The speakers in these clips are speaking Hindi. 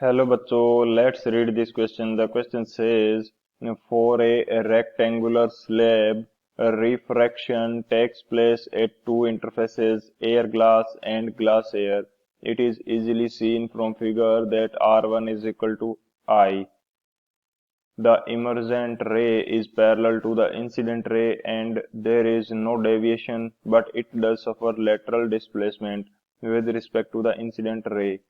Hello बच्चों, let's read this question. The question says, for a rectangular slab, refraction takes place at two interfaces, air glass and glass air. It is easily seen from figure that R1 is equal to I. The emergent ray is parallel to the incident ray and there is no deviation, but it does suffer lateral displacement with respect to the incident ray.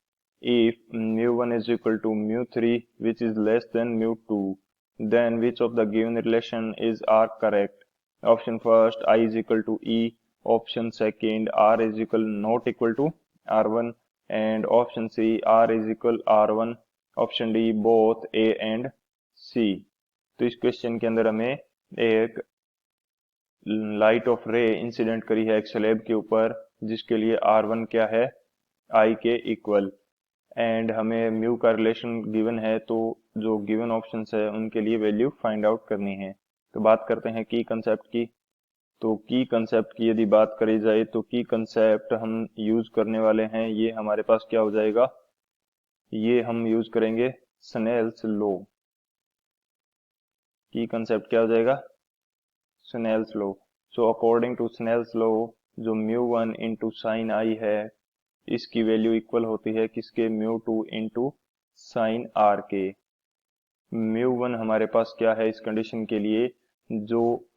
If mu1 is equal to mu3, which is less than mu2, then which of the given relation is R correct? Option first, I is equal to E. Option second, R is not equal to R1. And option C, R is equal R1. Option D both A and C. तो इस क्वेश्चन के अंदर हमें एक लाइट ऑफ रे इंसिडेंट करी है एक स्लैब के ऊपर जिसके लिए R1 क्या है, I के इक्वल, एंड हमें म्यू का रिलेशन गिवन है, तो जो गिवन ऑप्शंस है उनके लिए वैल्यू फाइंड आउट करनी है। तो बात करते हैं की कंसेप्ट की। तो की कंसेप्ट की यदि बात करी जाए तो की कंसेप्ट हम यूज करने वाले हैं, ये हमारे पास क्या हो जाएगा, ये हम यूज करेंगे स्नेल्स लॉ। की कंसेप्ट क्या हो जाएगा, Snell's law. So according to Snell's law, जो μ1 इंटू साइन आई है इसकी वैल्यू इक्वल होती है किसके, μ2 इंटू साइन आर के। μ1 हमारे पास क्या है इस कंडीशन के लिए, जो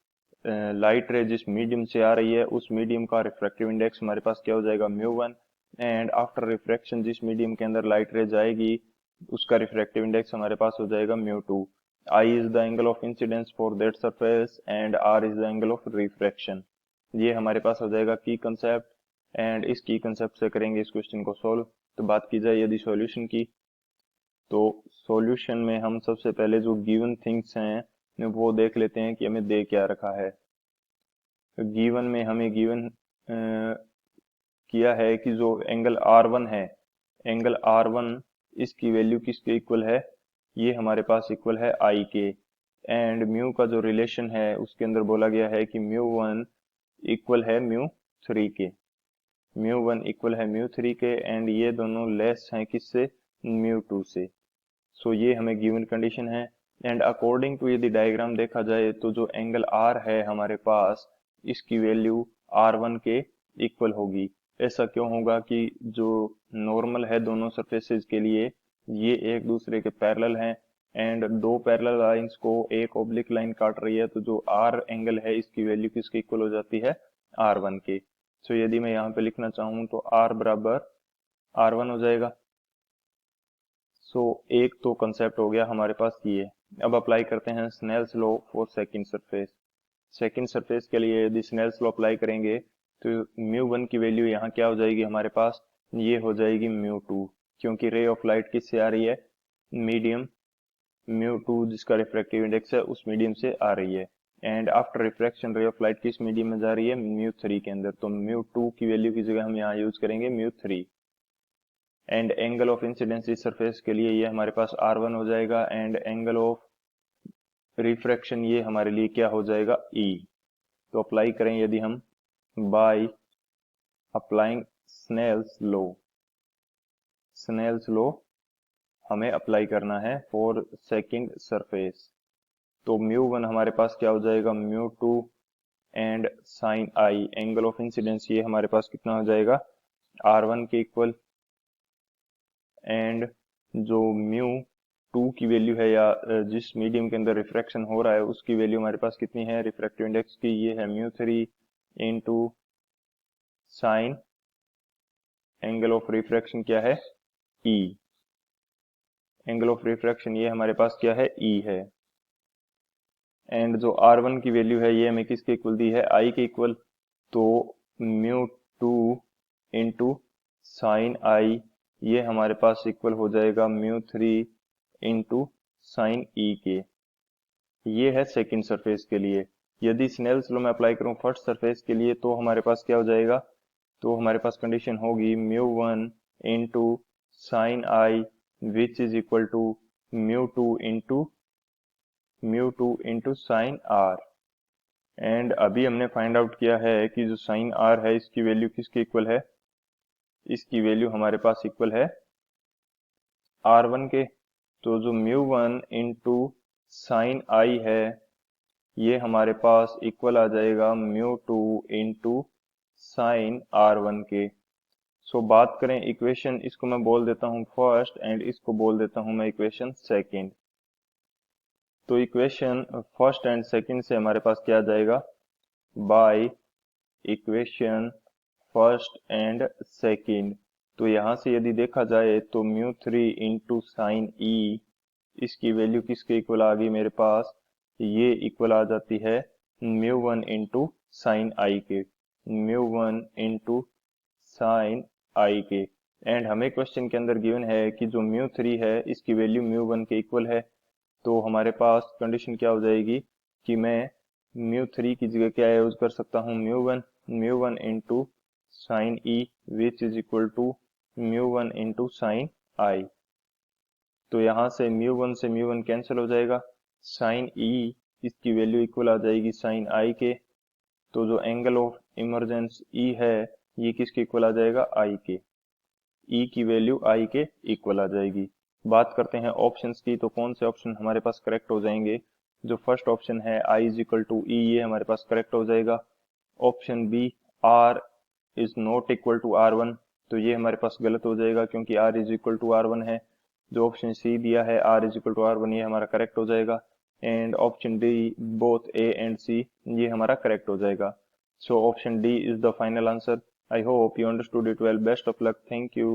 लाइट रे जिस मीडियम से आ रही है उस मीडियम का रिफ्रैक्टिव इंडेक्स हमारे पास क्या हो जाएगा, μ1, एंड आफ्टर रिफ्रैक्शन जिस मीडियम के अंदर लाइट रे जाएगी उसका रिफ्रैक्टिव इंडेक्स हमारे पास हो जाएगा μ2। I is the angle of incidence for that surface and R is the angle of refraction। ये हमारे पास हो जाएगा की कंसेप्ट, एंड इस की कंसेप्ट से करेंगे इस क्वेश्चन को सॉल्व। तो बात की जाए यदि सॉल्यूशन की, तो सॉल्यूशन में हम सबसे पहले जो गिवन थिंग्स हैं वो देख लेते हैं कि हमें दे क्या रखा है। गिवन में हमें गिवन किया है कि जो एंगल R1 है, एंगल R1 इसकी वैल्यू किसके इक्वल है, ये हमारे पास इक्वल है I के, एंड म्यू का जो रिलेशन है उसके अंदर बोला गया है कि μ1 इक्वल है μ3 के, μ1 इक्वल है μ3 के, एंड ये दोनों लेस हैं किससे, μ2 से। सो ये हमें गिवन कंडीशन है, एंड अकॉर्डिंग टू यदि डायग्राम देखा जाए तो जो एंगल R है हमारे पास इसकी वैल्यू R1 के इक्वल होगी। ऐसा क्यों होगा कि जो नॉर्मल है दोनों सरफेसेस के लिए ये एक दूसरे के पैरेलल हैं, एंड दो पैरेलल लाइंस को एक ऑब्लिक लाइन काट रही है, तो जो R एंगल है इसकी वैल्यू किसके इक्वल हो जाती है, R1 के। सो यदि मैं यहाँ पे लिखना चाहूँ तो R बराबर R1 हो जाएगा। सो एक तो कंसेप्ट हो गया हमारे पास ये। अब अप्लाई करते हैं Snell's law for second surface. Second surface के लिए यदि स्नेल्स लॉ अप्लाई करेंगे तो μ1 की वैल्यू यहाँ क्या हो जाएगी हमारे पास, ये हो जाएगी μ2, क्योंकि रे ऑफ लाइट किससे आ रही है, मीडियम μ2 जिसका रिफ्रैक्टिव इंडेक्स है उस मीडियम से आ रही है, and after refraction ray of light किस मीडियम में जा रही है, μ3 के अंदर, तो μ2 की वैल्यू की जगह हम यहाँ यूज करेंगे μ3, एंड एंगल ऑफ इंसिडेंस इस सरफेस के लिए ये हमारे पास R1 हो जाएगा, एंड एंगल ऑफ रिफ्रैक्शन ये हमारे लिए क्या हो जाएगा, E। तो अप्लाई करें यदि हम by applying Snell's law, Snell's law हमें अप्लाई करना है फॉर सेकंड सरफेस। तो μ1 हमारे पास क्या हो जाएगा, μ2 and sine I, angle of incidence ये हमारे पास कितना हो जाएगा, R1 के इक्वल, एंड जो μ2 की वैल्यू है या जिस मीडियम के अंदर रिफ्रैक्शन हो रहा है उसकी वैल्यू हमारे पास कितनी है रिफ्रैक्टिव इंडेक्स की, ये है μ3 into sine angle of refraction क्या है, E। एंगल ऑफ रिफ्रैक्शन ये हमारे पास क्या है, E है, एंड जो R1 की वैल्यू है ये हमें किसके इक्वल दी है, I के इक्वल, तो μ2 इंटू साइन आई ये हमारे पास इक्वल हो जाएगा μ3 इंटू साइन ई के। ये है सेकंड सरफेस के लिए। यदि स्नेल्स लॉ में अप्लाई करूं फर्स्ट सरफेस के लिए तो हमारे पास क्या हो जाएगा, तो हमारे पास कंडीशन होगी μ1 into sine I which is equal to μ2 into sine R, and अभी हमने फाइंड आउट किया है कि जो साइन आर है इसकी वैल्यू किसके इक्वल है, इसकी वैल्यू हमारे पास इक्वल है R1 के, तो जो μ1 इंटू साइन आई है ये हमारे पास इक्वल आ जाएगा μ2 इंटू साइन R1 के। सो बात करें इक्वेशन, इसको मैं बोल देता हूं फर्स्ट एंड इसको बोल देता हूं मैं इक्वेशन सेकंड। तो इक्वेशन फर्स्ट एंड सेकंड से हमारे पास क्या आ जाएगा, by equation first and second. तो यहाँ से यदि देखा जाए तो μ3 इंटू साइन ई, इसकी वैल्यू किसके इक्वल आ गई मेरे पास, ये इक्वल आ जाती है μ1 इंटू साइन आई के, μ1 इंटू साइन आई के। एंड हमें क्वेश्चन के अंदर गिवन है कि जो μ3 है इसकी वैल्यू μ1 के इक्वल है। तो हमारे पास कंडीशन क्या हो जाएगी कि मैं μ3 की जगह क्या यूज कर सकता हूँ, μ1 into sine E which is equal to μ1 into sine I. तो यहाँ से μ1 कैंसिल हो जाएगा, साइन ई इसकी वैल्यू इक्वल आ जाएगी साइन आई के। तो जो एंगल ऑफ इमरजेंस ई है ये किसके इक्वल आ जाएगा, आई के। ई की वैल्यू आई के इक्वल आ जाएगी। बात करते हैं ऑप्शंस की, तो कौन से ऑप्शन हमारे पास करेक्ट हो जाएंगे। जो फर्स्ट ऑप्शन है I is equal to E, ये हमारे पास करेक्ट हो जाएगा। Option B R is not equal to R1, तो ये हमारे पास गलत हो जाएगा क्योंकि R is equal to R1 है। जो ऑप्शन सी दिया है R is equal to R1, ये हमारा करेक्ट हो जाएगा। And option D both A and C, ये हमारा करेक्ट हो जाएगा। So option D is the final answer. I hope you understood it well. Best of luck. Thank you.